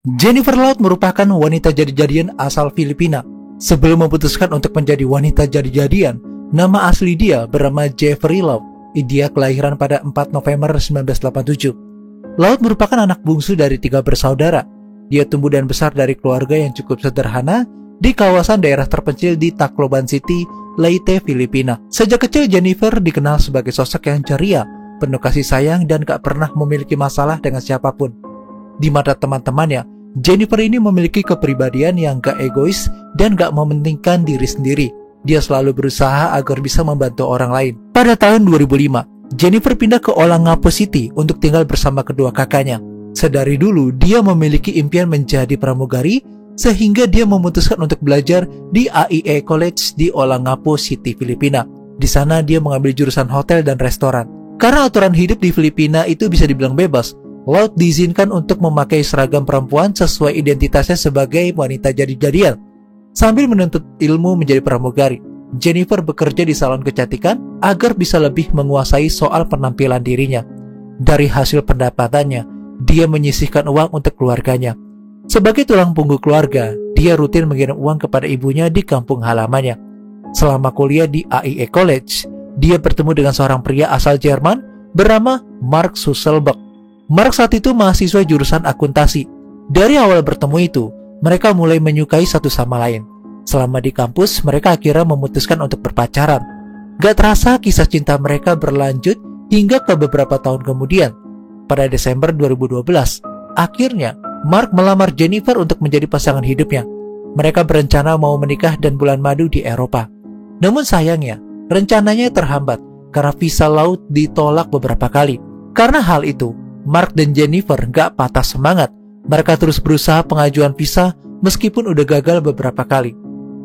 Jennifer Loud merupakan wanita jadi-jadian asal Filipina. Sebelum memutuskan untuk menjadi wanita jadi-jadian, nama asli dia bernama Jeffrey Loud. Dia kelahiran pada 4 November 1987. Loud merupakan anak bungsu dari 3 bersaudara. Dia tumbuh dan besar dari keluarga yang cukup sederhana di kawasan daerah terpencil di Tacloban City, Leyte, Filipina. Sejak kecil Jennifer dikenal sebagai sosok yang ceria, penuh kasih sayang dan gak pernah memiliki masalah dengan siapapun. Di mata teman-temannya, Jennifer ini memiliki kepribadian yang gak egois dan gak mementingkan diri sendiri. Dia selalu berusaha agar bisa membantu orang lain. Pada tahun 2005, Jennifer pindah ke Olongapo City untuk tinggal bersama kedua kakaknya. Sedari dulu, dia memiliki impian menjadi pramugari, sehingga dia memutuskan untuk belajar di AIE College di Olongapo City, Filipina. Di sana dia mengambil jurusan hotel dan restoran. Karena aturan hidup di Filipina itu bisa dibilang bebas, Loud diizinkan untuk memakai seragam perempuan sesuai identitasnya sebagai wanita jadi-jadian. Sambil menuntut ilmu menjadi pramugari, Jennifer bekerja di salon kecantikan agar bisa lebih menguasai soal penampilan dirinya. Dari hasil pendapatannya, dia menyisihkan uang untuk keluarganya. Sebagai tulang punggung keluarga, dia rutin mengirim uang kepada ibunya di kampung halamannya. Selama kuliah di AIE College, dia bertemu dengan seorang pria asal Jerman bernama Mark Susselberg. Mark saat itu mahasiswa jurusan akuntansi. Dari awal bertemu itu, mereka mulai menyukai satu sama lain. Selama di kampus, mereka akhirnya memutuskan untuk berpacaran. Gak terasa kisah cinta mereka berlanjut hingga ke beberapa tahun kemudian. Pada Desember 2012, akhirnya Mark melamar Jennifer untuk menjadi pasangan hidupnya. Mereka berencana mau menikah dan bulan madu di Eropa. Namun sayangnya, rencananya terhambat karena visa Loud ditolak beberapa kali. Karena hal itu, Mark dan Jennifer gak patah semangat. Mereka terus berusaha pengajuan visa meskipun udah gagal beberapa kali.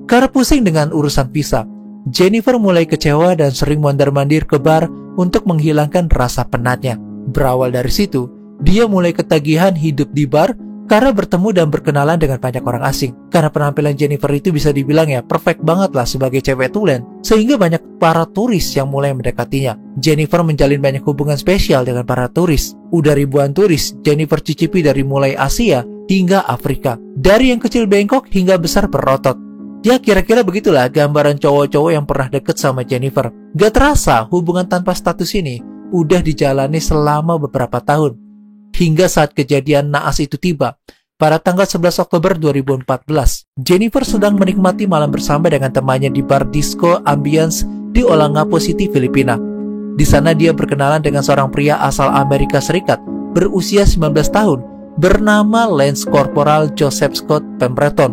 Karena pusing dengan urusan visa, Jennifer mulai kecewa dan sering mondar-mandir ke bar untuk menghilangkan rasa penatnya. Berawal dari situ, dia mulai ketagihan hidup di bar karena bertemu dan berkenalan dengan banyak orang asing. Karena penampilan Jennifer itu bisa dibilang ya perfect banget lah sebagai cewek tulen, sehingga banyak para turis yang mulai mendekatinya. Jennifer menjalin banyak hubungan spesial dengan para turis. Udah ribuan turis Jennifer cicipi dari mulai Asia hingga Afrika, dari yang kecil bengkok hingga besar berotot. Ya kira-kira begitulah gambaran cowok-cowok yang pernah deket sama Jennifer. Gak terasa hubungan tanpa status ini udah dijalani selama beberapa tahun. Hingga saat kejadian naas itu tiba, pada tanggal 11 Oktober 2014, Jennifer sedang menikmati malam bersama dengan temannya di bar disco Ambience di Olongapo City, Filipina. Di sana dia berkenalan dengan seorang pria asal Amerika Serikat berusia 19 tahun bernama Lance Corporal Joseph Scott Pemberton.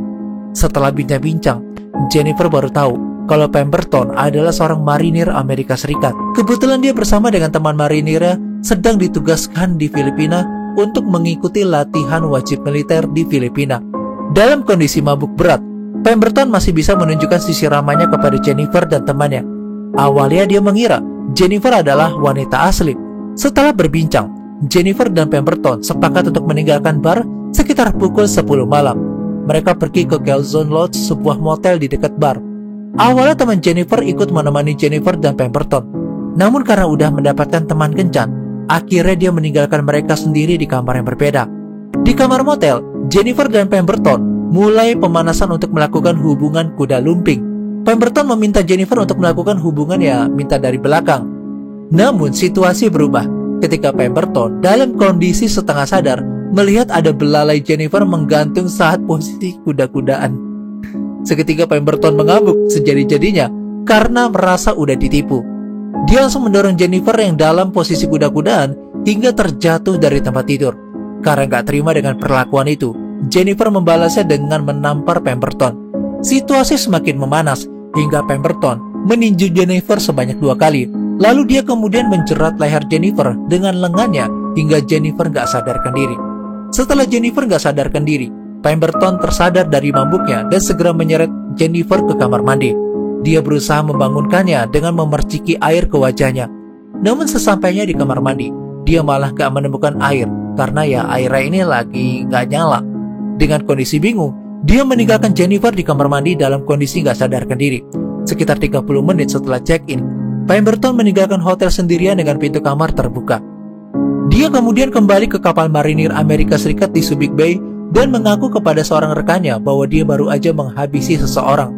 Setelah bincang-bincang, Jennifer baru tahu kalau Pemberton adalah seorang marinir Amerika Serikat. Kebetulan dia bersama dengan teman marinirnya sedang ditugaskan di Filipina untuk mengikuti latihan wajib militer di Filipina. Dalam kondisi mabuk berat, Pemberton masih bisa menunjukkan sisi ramahnya kepada Jennifer dan temannya. Awalnya dia mengira Jennifer adalah wanita asli. Setelah berbincang, Jennifer dan Pemberton sepakat untuk meninggalkan bar sekitar pukul 10 malam. Mereka pergi ke Calzone Lodge, sebuah motel di dekat bar. Awalnya teman Jennifer ikut menemani Jennifer dan Pemberton. Namun karena udah mendapatkan teman kencan, akhirnya dia meninggalkan mereka sendiri di kamar yang berbeda. Di kamar motel, Jennifer dan Pemberton mulai pemanasan untuk melakukan hubungan kuda lumping. Pemberton meminta Jennifer untuk melakukan hubungan minta dari belakang. Namun situasi berubah ketika Pemberton dalam kondisi setengah sadar melihat ada belalai Jennifer menggantung saat posisi kuda-kudaan. Seketika Pemberton mengamuk sejadi-jadinya karena merasa udah ditipu. Dia langsung mendorong Jennifer yang dalam posisi kuda-kudaan hingga terjatuh dari tempat tidur. Karena gak terima dengan perlakuan itu, Jennifer membalasnya dengan menampar Pemberton. Situasi semakin memanas hingga Pemberton meninju Jennifer sebanyak 2 kali. Lalu dia kemudian menjerat leher Jennifer dengan lengannya hingga Jennifer gak sadarkan diri. Setelah Jennifer gak sadarkan diri, Pemberton tersadar dari mabuknya dan segera menyeret Jennifer ke kamar mandi. Dia berusaha membangunkannya dengan memerciki air ke wajahnya. Namun sesampainya di kamar mandi, dia malah gak menemukan air karena airnya ini lagi gak nyala. Dengan kondisi bingung, dia meninggalkan Jennifer di kamar mandi dalam kondisi gak sadarkan diri. Sekitar 30 menit setelah check-in, Pemberton meninggalkan hotel sendirian dengan pintu kamar terbuka. Dia kemudian kembali ke kapal marinir Amerika Serikat di Subic Bay dan mengaku kepada seorang rekannya bahwa dia baru aja menghabisi seseorang.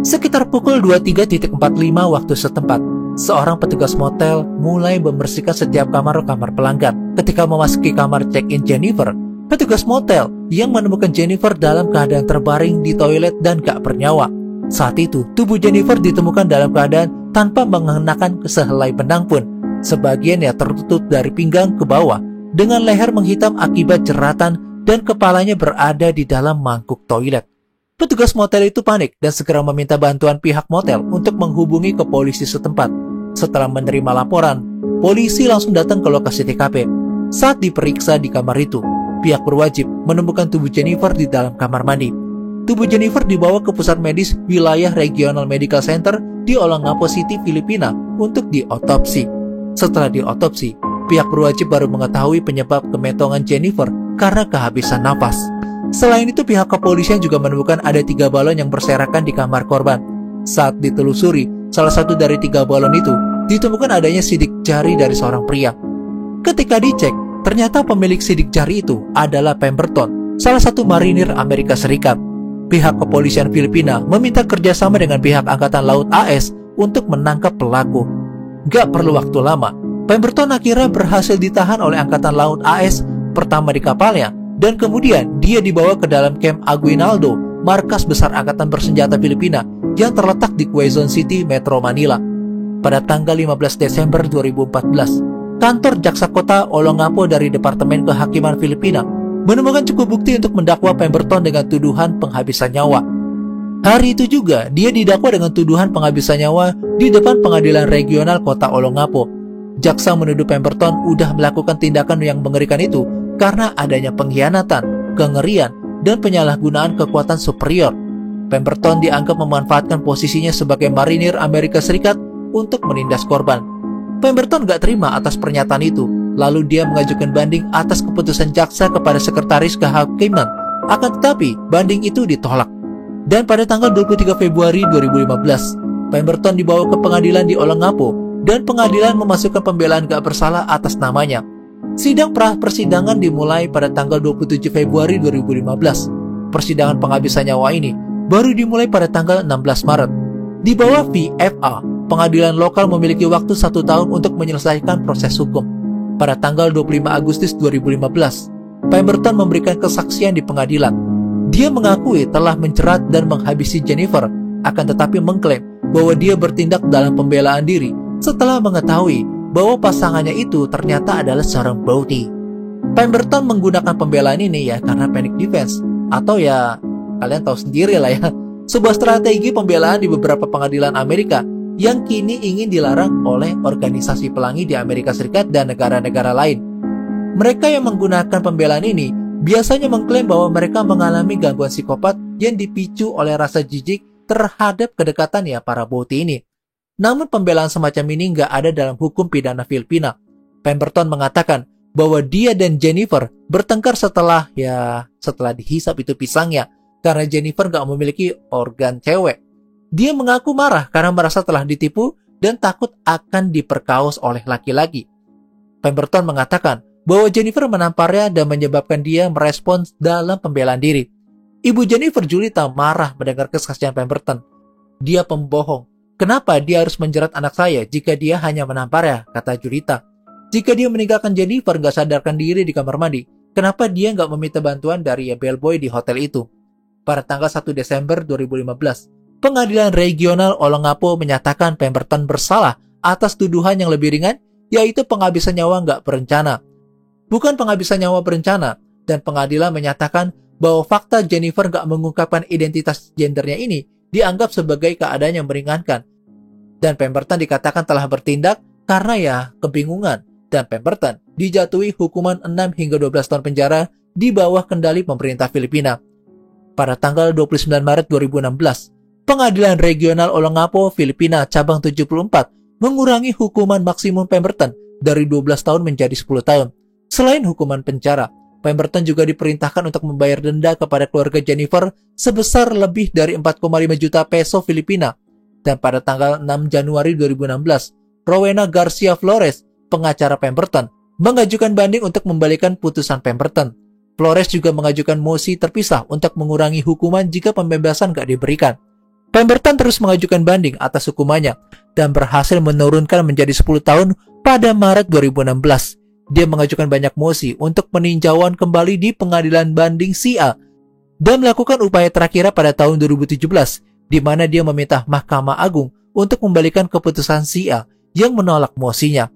Sekitar pukul 23.45 waktu setempat, seorang petugas motel mulai membersihkan setiap kamar-kamar pelanggan. Ketika memasuki kamar check-in Jennifer, petugas motel yang menemukan Jennifer dalam keadaan terbaring di toilet dan gak bernyawa. Saat itu, tubuh Jennifer ditemukan dalam keadaan tanpa mengenakan sehelai benang pun. Sebagian tertutup dari pinggang ke bawah, dengan leher menghitam akibat jeratan dan kepalanya berada di dalam mangkuk toilet. Petugas motel itu panik dan segera meminta bantuan pihak motel untuk menghubungi ke polisi setempat. Setelah menerima laporan, polisi langsung datang ke lokasi TKP. Saat diperiksa di kamar itu, pihak berwajib menemukan tubuh Jennifer di dalam kamar mandi. Tubuh Jennifer dibawa ke pusat medis wilayah Regional Medical Center di Olongapo City, Filipina untuk diotopsi. Setelah diotopsi, pihak berwajib baru mengetahui penyebab kementongan Jennifer karena kehabisan napas. Selain itu, pihak kepolisian juga menemukan ada 3 balon yang berserakan di kamar korban. Saat ditelusuri, salah satu dari 3 balon itu ditemukan adanya sidik jari dari seorang pria. Ketika dicek, ternyata pemilik sidik jari itu adalah Pemberton, salah satu marinir Amerika Serikat. Pihak kepolisian Filipina meminta kerjasama dengan pihak Angkatan Laut AS untuk menangkap pelaku. Gak perlu waktu lama, Pemberton akhirnya berhasil ditahan oleh Angkatan Laut AS pertama di kapalnya, dan kemudian dia dibawa ke dalam Camp Aguinaldo, markas besar Angkatan Bersenjata Filipina yang terletak di Quezon City, Metro Manila. Pada tanggal 15 Desember 2014, kantor Jaksa Kota Olongapo dari Departemen Kehakiman Filipina menemukan cukup bukti untuk mendakwa Pemberton dengan tuduhan penghabisan nyawa. Hari itu juga, dia didakwa dengan tuduhan penghabisan nyawa di depan Pengadilan Regional Kota Olongapo. Jaksa menuduh Pemberton udah melakukan tindakan yang mengerikan itu karena adanya pengkhianatan, kengerian, dan penyalahgunaan kekuatan superior. Pemberton dianggap memanfaatkan posisinya sebagai marinir Amerika Serikat untuk menindas korban. Pemberton gak terima atas pernyataan itu, lalu dia mengajukan banding atas keputusan jaksa kepada Sekretaris Kehakiman. Akan tetapi, banding itu ditolak. Dan pada tanggal 23 Februari 2015, Pemberton dibawa ke pengadilan di Olongapo, dan pengadilan memasukkan pembelaan gak bersalah atas namanya. Sidang persidangan dimulai pada tanggal 27 Februari 2015. Persidangan penghabisan nyawa ini baru dimulai pada tanggal 16 Maret. Di bawah VFA, pengadilan lokal memiliki waktu 1 tahun untuk menyelesaikan proses hukum. Pada tanggal 25 Agustus 2015, Pemberton memberikan kesaksian di pengadilan. Dia mengakui telah mencerat dan menghabisi Jennifer, akan tetapi mengklaim bahwa dia bertindak dalam pembelaan diri setelah mengetahui bahwa pasangannya itu ternyata adalah seorang bounty. Pemberton menggunakan pembelaan ini karena panic defense, atau kalian tahu sendiri lah sebuah strategi pembelaan di beberapa pengadilan Amerika yang kini ingin dilarang oleh organisasi pelangi di Amerika Serikat dan negara-negara lain. Mereka yang menggunakan pembelaan ini biasanya mengklaim bahwa mereka mengalami gangguan psikopat yang dipicu oleh rasa jijik terhadap kedekatan para bounty ini. Namun pembelaan semacam ini nggak ada dalam hukum pidana Filipina. Pemberton mengatakan bahwa dia dan Jennifer bertengkar setelah dihisap itu pisangnya, karena Jennifer nggak memiliki organ cewek. Dia mengaku marah karena merasa telah ditipu dan takut akan diperkaos oleh laki-laki. Pemberton mengatakan bahwa Jennifer menamparnya dan menyebabkan dia merespons dalam pembelaan diri. Ibu Jennifer, Julita, marah mendengar kesaksian Pemberton. Dia pembohong. Kenapa dia harus menjerat anak saya jika dia hanya menamparnya, kata Julita. Jika dia meninggalkan Jennifer nggak sadarkan diri di kamar mandi, kenapa dia nggak meminta bantuan dari bellboy di hotel itu? Pada tanggal 1 Desember 2015, Pengadilan Regional Olongapo menyatakan Pemberton bersalah atas tuduhan yang lebih ringan, yaitu penghabisan nyawa nggak berencana. Bukan penghabisan nyawa berencana, dan pengadilan menyatakan bahwa fakta Jennifer nggak mengungkapkan identitas gendernya ini dianggap sebagai keadaan yang meringankan. Dan Pemberton dikatakan telah bertindak karena kebingungan, dan Pemberton dijatuhi hukuman 6 hingga 12 tahun penjara di bawah kendali pemerintah Filipina. Pada tanggal 29 Maret 2016, Pengadilan Regional Olongapo, Filipina, cabang 74 mengurangi hukuman maksimum Pemberton dari 12 tahun menjadi 10 tahun. Selain hukuman penjara, Pemberton juga diperintahkan untuk membayar denda kepada keluarga Jennifer sebesar lebih dari 4,5 juta peso Filipina. Dan pada tanggal 6 Januari 2016, Rowena Garcia Flores, pengacara Pemberton, mengajukan banding untuk membalikan putusan Pemberton. Flores juga mengajukan mosi terpisah untuk mengurangi hukuman jika pembebasan gak diberikan. Pemberton terus mengajukan banding atas hukumannya dan berhasil menurunkan menjadi 10 tahun pada Maret 2016. Dia mengajukan banyak mosi untuk peninjauan kembali di pengadilan banding SIA dan melakukan upaya terakhir pada tahun 2017, di mana dia meminta Mahkamah Agung untuk membalikan keputusan SIA yang menolak mosinya.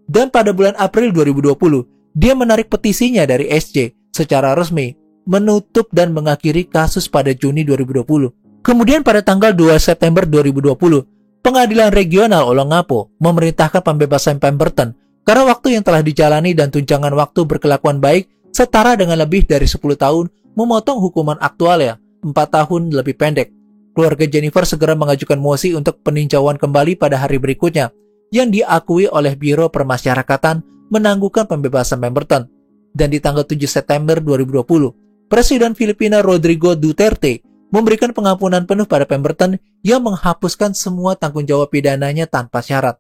Dan pada bulan April 2020, dia menarik petisinya dari SC secara resmi, menutup dan mengakhiri kasus pada Juni 2020. Kemudian pada tanggal 2 September 2020, Pengadilan Regional Olongapo memerintahkan pembebasan Pemberton karena waktu yang telah dijalani dan tunjangan waktu berkelakuan baik setara dengan lebih dari 10 tahun, memotong hukuman aktualnya 4 tahun lebih pendek. Keluarga Jennifer segera mengajukan mosi untuk peninjauan kembali pada hari berikutnya, yang diakui oleh Biro Permasyarakatan menangguhkan pembebasan Pemberton. Dan di tanggal 7 September 2020, Presiden Filipina Rodrigo Duterte memberikan pengampunan penuh pada Pemberton yang menghapuskan semua tanggung jawab pidananya tanpa syarat.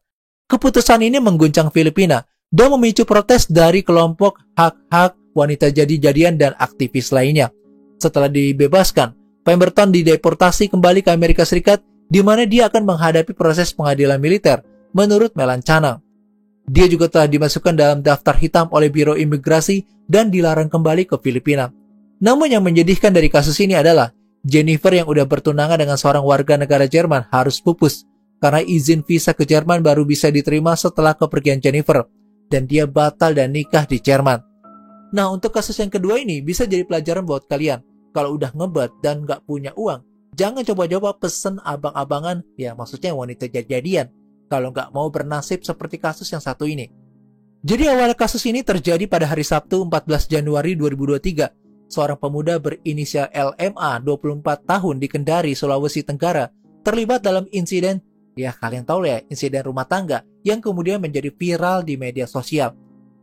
Keputusan ini mengguncang Filipina dan memicu protes dari kelompok hak-hak wanita jadi-jadian dan aktivis lainnya. Setelah dibebaskan, Pemberton dideportasi kembali ke Amerika Serikat, di mana dia akan menghadapi proses pengadilan militer menurut Melancana. Dia juga telah dimasukkan dalam daftar hitam oleh Biro Imigrasi dan dilarang kembali ke Filipina. Namun yang menyedihkan dari kasus ini adalah Jennifer yang udah bertunangan dengan seorang warga negara Jerman harus pupus karena izin visa ke Jerman baru bisa diterima setelah kepergian Jennifer, dan dia batal dan nikah di Jerman. Nah, untuk kasus yang kedua ini bisa jadi pelajaran buat kalian. Kalau udah ngebet dan gak punya uang, jangan coba-coba pesen abang-abangan, ya maksudnya wanita jadi-jadian, kalau gak mau bernasib seperti kasus yang satu ini. Jadi awal kasus ini terjadi pada hari Sabtu 14 Januari 2023. Seorang pemuda berinisial LMA 24 tahun di Kendari, Sulawesi Tenggara terlibat dalam insiden, ya kalian tahu ya, insiden rumah tangga yang kemudian menjadi viral di media sosial.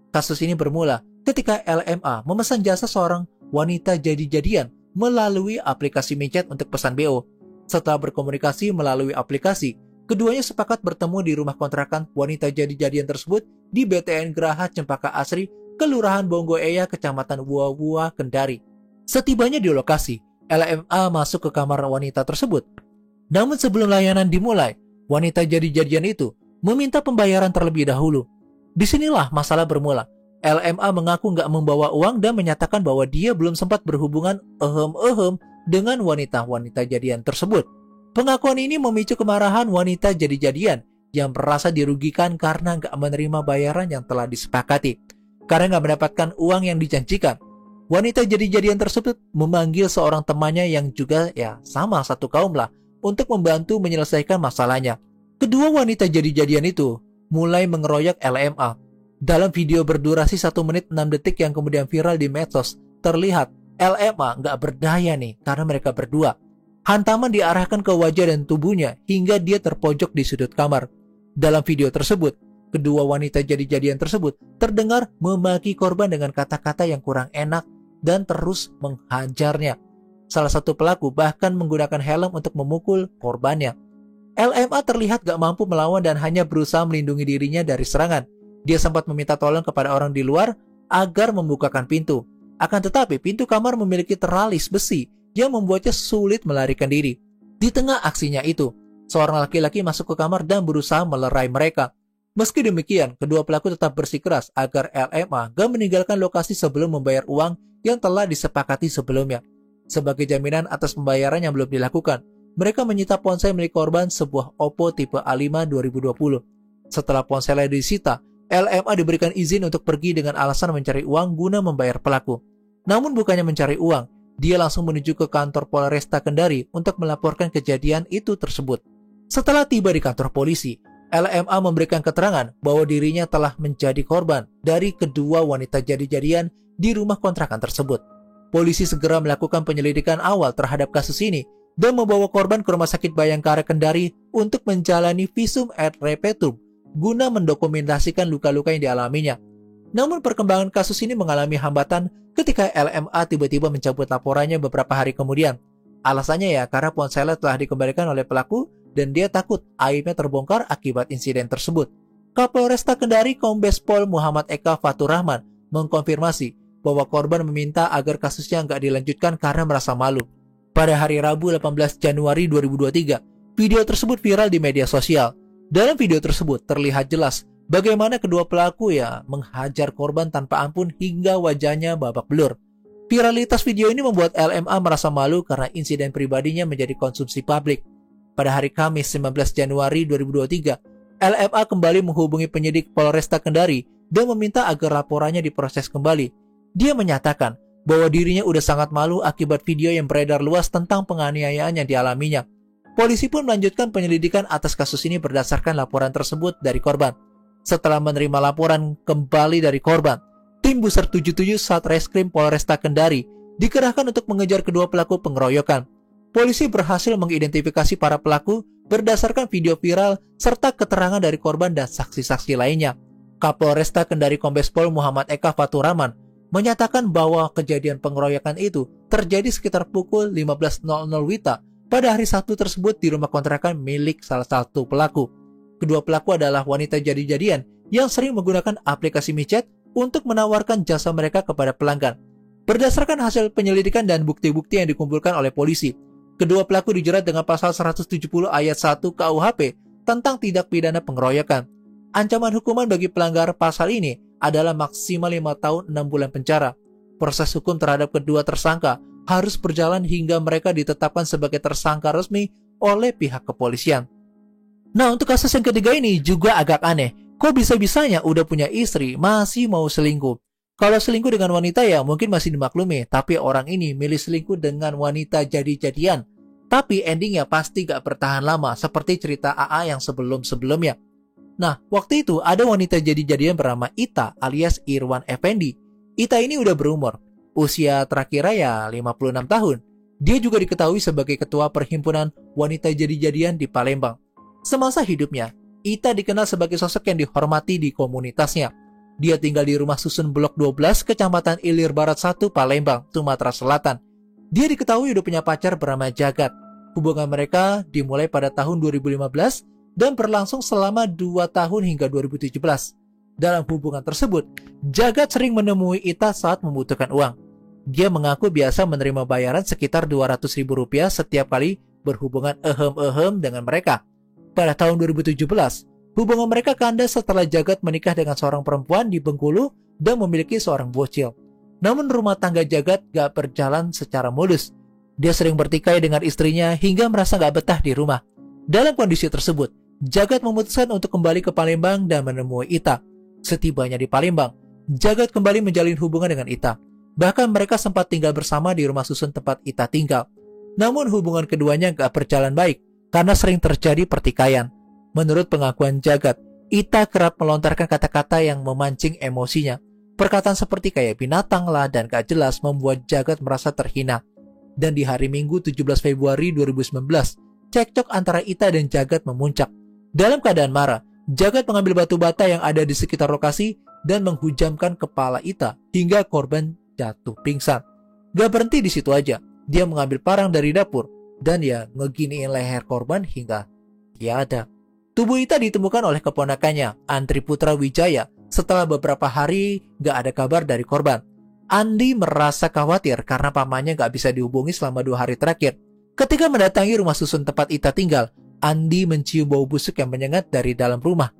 Kasus ini bermula ketika LMA memesan jasa seorang wanita jadi-jadian melalui aplikasi micet untuk pesan BO. Setelah berkomunikasi melalui aplikasi, keduanya sepakat bertemu di rumah kontrakan wanita jadi-jadian tersebut di BTN Geraha Cempaka Asri, Kelurahan Bongo Eya, Kecamatan Wua-Wua, Kendari. Setibanya di lokasi, LMA masuk ke kamar wanita tersebut. Namun sebelum layanan dimulai, wanita jadi-jadian itu meminta pembayaran terlebih dahulu. Disinilah masalah bermula. LMA mengaku nggak membawa uang dan menyatakan bahwa dia belum sempat berhubungan dengan wanita-wanita jadian tersebut. Pengakuan ini memicu kemarahan wanita jadi-jadian yang merasa dirugikan karena nggak menerima bayaran yang telah disepakati. Karena nggak mendapatkan uang yang dijanjikan, wanita jadi-jadian tersebut memanggil seorang temannya yang juga ya sama satu kaum lah untuk membantu menyelesaikan masalahnya. Kedua wanita jadi-jadian itu mulai mengeroyok LMA. Dalam video berdurasi 1 menit 6 detik yang kemudian viral di medsos, terlihat LMA nggak berdaya nih karena mereka berdua. Hantaman diarahkan ke wajah dan tubuhnya hingga dia terpojok di sudut kamar. Dalam video tersebut, kedua wanita jadi-jadian tersebut terdengar memaki korban dengan kata-kata yang kurang enak dan terus menghajarnya. Salah satu pelaku bahkan menggunakan helm untuk memukul korbannya. LMA terlihat gak mampu melawan dan hanya berusaha melindungi dirinya dari serangan. Dia sempat meminta tolong kepada orang di luar agar membukakan pintu. Akan tetapi pintu kamar memiliki teralis besi yang membuatnya sulit melarikan diri. Di tengah aksinya itu, seorang laki-laki masuk ke kamar dan berusaha melerai mereka. Meski demikian, kedua pelaku tetap bersikeras agar LMA gak meninggalkan lokasi sebelum membayar uang yang telah disepakati sebelumnya. Sebagai jaminan atas pembayaran yang belum dilakukan, mereka menyita ponsel milik korban, sebuah Oppo tipe A5 2020. Setelah ponselnya disita, LMA diberikan izin untuk pergi dengan alasan mencari uang guna membayar pelaku. Namun bukannya mencari uang, dia langsung menuju ke kantor Polresta Kendari untuk melaporkan kejadian itu tersebut. Setelah tiba di kantor polisi, LMA memberikan keterangan bahwa dirinya telah menjadi korban dari kedua wanita jadi-jadian di rumah kontrakan tersebut. Polisi segera melakukan penyelidikan awal terhadap kasus ini dan membawa korban ke Rumah Sakit Bayangkara Kendari untuk menjalani visum et repertum guna mendokumentasikan luka-luka yang dialaminya. Namun perkembangan kasus ini mengalami hambatan ketika LMA tiba-tiba mencabut laporannya beberapa hari kemudian. Alasannya ya karena ponselnya telah dikembalikan oleh pelaku dan dia takut aibnya terbongkar akibat insiden tersebut. Kapolresta Kendari Kombes Pol Muhammad Eka Fatur Rahman mengkonfirmasi bahwa korban meminta agar kasusnya nggak dilanjutkan karena merasa malu. Pada hari Rabu 18 Januari 2023, video tersebut viral di media sosial. Dalam video tersebut terlihat jelas bagaimana kedua pelaku menghajar korban tanpa ampun hingga wajahnya babak belur. Viralitas video ini membuat LMA merasa malu karena insiden pribadinya menjadi konsumsi publik. Pada hari Kamis 19 Januari 2023, LMA kembali menghubungi penyidik Polresta Kendari dan meminta agar laporannya diproses kembali. Dia menyatakan bahwa dirinya udah sangat malu akibat video yang beredar luas tentang penganiayaan yang dialaminya. Polisi pun melanjutkan penyelidikan atas kasus ini berdasarkan laporan tersebut dari korban. Setelah menerima laporan kembali dari korban, tim Buser 77 Satreskrim Polresta Kendari dikerahkan untuk mengejar kedua pelaku pengeroyokan. Polisi berhasil mengidentifikasi para pelaku berdasarkan video viral serta keterangan dari korban dan saksi-saksi lainnya. Kapolresta Kendari Kombes Pol Muhammad Eka Faturaman menyatakan bahwa kejadian pengeroyokan itu terjadi sekitar pukul 15.00 WITA pada hari Sabtu tersebut di rumah kontrakan milik salah satu pelaku. Kedua pelaku adalah wanita jadi-jadian yang sering menggunakan aplikasi micet untuk menawarkan jasa mereka kepada pelanggan. Berdasarkan hasil penyelidikan dan bukti-bukti yang dikumpulkan oleh polisi, kedua pelaku dijerat dengan pasal 170 ayat 1 KUHP tentang tindak pidana pengeroyokan. Ancaman hukuman bagi pelanggar pasal ini adalah maksimal 5 tahun 6 bulan penjara. Proses hukum terhadap kedua tersangka harus berjalan hingga mereka ditetapkan sebagai tersangka resmi oleh pihak kepolisian. Nah, untuk kasus yang ketiga ini juga agak aneh. Kok bisa-bisanya udah punya istri masih mau selingkuh? Kalau selingkuh dengan wanita ya mungkin masih dimaklumi, tapi orang ini milih selingkuh dengan wanita jadi-jadian. Tapi endingnya pasti gak bertahan lama seperti cerita AA yang sebelum-sebelumnya. Nah, waktu itu ada wanita jadi-jadian bernama Ita alias Irwan Effendi. Ita ini udah berumur, usia terakhir 56 tahun. Dia juga diketahui sebagai ketua perhimpunan wanita jadi-jadian di Palembang. Semasa hidupnya, Ita dikenal sebagai sosok yang dihormati di komunitasnya. Dia tinggal di rumah susun Blok 12, Kecamatan Ilir Barat 1, Palembang, Sumatera Selatan. Dia diketahui udah punya pacar bernama Jagat. Hubungan mereka dimulai pada tahun 2015 dan berlangsung selama 2 tahun hingga 2017. Dalam hubungan tersebut, Jagat sering menemui Ita saat membutuhkan uang. Dia mengaku biasa menerima bayaran sekitar Rp200.000 setiap kali berhubungan dengan mereka. Pada tahun 2017, hubungan mereka kandas setelah Jagat menikah dengan seorang perempuan di Bengkulu dan memiliki seorang bocil. Namun rumah tangga Jagat gak berjalan secara mulus. Dia sering bertikai dengan istrinya hingga merasa gak betah di rumah. Dalam kondisi tersebut, Jagat memutuskan untuk kembali ke Palembang dan menemui Ita. Setibanya di Palembang, Jagat kembali menjalin hubungan dengan Ita. Bahkan mereka sempat tinggal bersama di rumah susun tempat Ita tinggal. Namun hubungan keduanya gak berjalan baik karena sering terjadi pertikaian. Menurut pengakuan Jagat, Ita kerap melontarkan kata-kata yang memancing emosinya. Perkataan seperti kayak binatang lah dan gak jelas membuat Jagat merasa terhina. Dan di hari Minggu 17 Februari 2019, cekcok antara Ita dan Jagat memuncak. Dalam keadaan marah, Jagat mengambil batu bata yang ada di sekitar lokasi dan menghujamkan kepala Ita hingga korban jatuh pingsan. Gak berhenti di situ aja, dia mengambil parang dari dapur dan ngeginiin leher korban hingga tiada. Tubuh Ita ditemukan oleh keponakannya, Andri Putra Wijaya, setelah beberapa hari gak ada kabar dari korban. Andi merasa khawatir karena pamannya gak bisa dihubungi selama 2 hari terakhir. Ketika mendatangi rumah susun tempat Ita tinggal, Andi mencium bau busuk yang menyengat dari dalam rumah.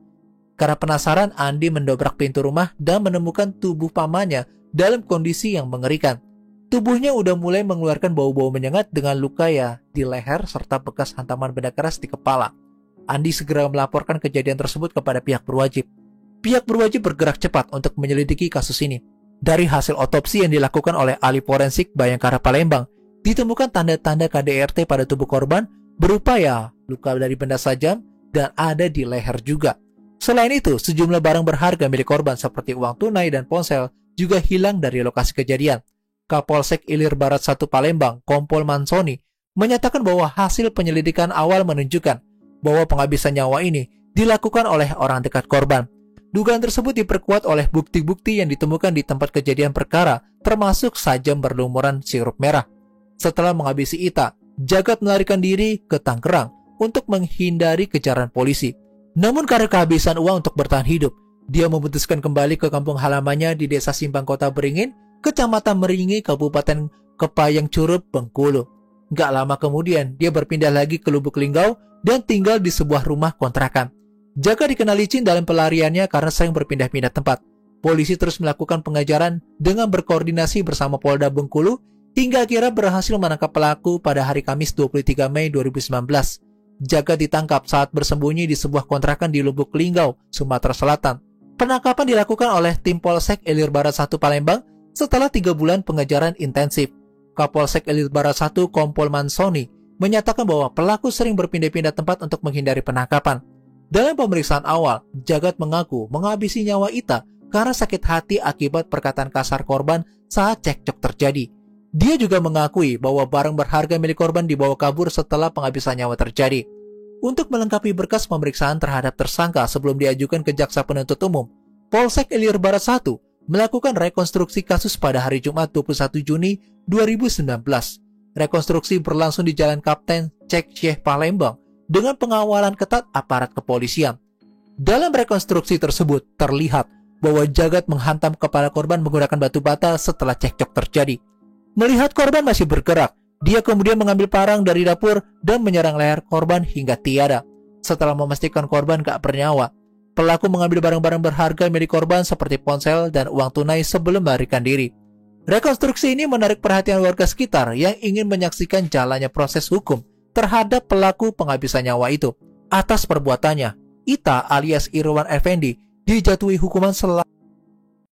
Karena penasaran, Andi mendobrak pintu rumah dan menemukan tubuh pamannya dalam kondisi yang mengerikan. Tubuhnya udah mulai mengeluarkan bau-bau menyengat dengan luka di leher serta bekas hantaman benda keras di kepala. Andi segera melaporkan kejadian tersebut kepada pihak berwajib. Pihak berwajib bergerak cepat untuk menyelidiki kasus ini. Dari hasil otopsi yang dilakukan oleh ahli forensik Bayangkara Palembang, ditemukan tanda-tanda KDRT pada tubuh korban berupa luka dari benda tajam dan ada di leher juga. Selain itu, sejumlah barang berharga milik korban seperti uang tunai dan ponsel juga hilang dari lokasi kejadian. Kapolsek Ilir Barat 1 Palembang, Kompol Mansoni, menyatakan bahwa hasil penyelidikan awal menunjukkan bahwa penghabisan nyawa ini dilakukan oleh orang dekat korban. Dugaan tersebut diperkuat oleh bukti-bukti yang ditemukan di tempat kejadian perkara, termasuk sajam berlumuran sirup merah. Setelah menghabisi Ita, Jagat melarikan diri ke Tangerang untuk menghindari kejaran polisi. Namun karena kehabisan uang untuk bertahan hidup, dia memutuskan kembali ke kampung halamannya di Desa Simpang Kota Beringin, Kecamatan Meringi, Kabupaten Kepayang Curup, Bengkulu. Gak lama kemudian, dia berpindah lagi ke Lubuk Linggau dan tinggal di sebuah rumah kontrakan. Jagat dikenal licin dalam pelariannya karena sering berpindah-pindah tempat. Polisi terus melakukan pengejaran dengan berkoordinasi bersama Polda Bengkulu hingga akhirnya berhasil menangkap pelaku pada hari Kamis 23 Mei 2019. Jagat ditangkap saat bersembunyi di sebuah kontrakan di Lubuk Linggau, Sumatera Selatan. Penangkapan dilakukan oleh tim Polsek Ilir Barat 1 Palembang setelah 3 bulan pengejaran intensif. Kapolsek Ilir Barat 1 Kompol Mansoni menyatakan bahwa pelaku sering berpindah-pindah tempat untuk menghindari penangkapan. Dalam pemeriksaan awal, Jagat mengaku menghabisi nyawa Ita karena sakit hati akibat perkataan kasar korban saat cekcok terjadi. Dia juga mengakui bahwa barang berharga milik korban dibawa kabur setelah penghabisan nyawa terjadi. Untuk melengkapi berkas pemeriksaan terhadap tersangka sebelum diajukan ke Jaksa Penuntut Umum, Polsek Ilir Barat 1 melakukan rekonstruksi kasus pada hari Jumat 21 Juni 2019. Rekonstruksi berlangsung di Jalan Kapten Cek Syekh Palembang dengan pengawalan ketat aparat kepolisian. Dalam rekonstruksi tersebut terlihat bahwa Jagat menghantam kepala korban menggunakan batu bata setelah cekcok terjadi. Melihat korban masih bergerak, dia kemudian mengambil parang dari dapur dan menyerang leher korban hingga tiada. Setelah memastikan korban gak bernyawa, pelaku mengambil barang-barang berharga milik korban seperti ponsel dan uang tunai sebelum melarikan diri. Rekonstruksi ini menarik perhatian warga sekitar yang ingin menyaksikan jalannya proses hukum terhadap pelaku penghabisan nyawa itu. Atas perbuatannya, Ita alias Irwan Effendi dijatuhi hukuman selama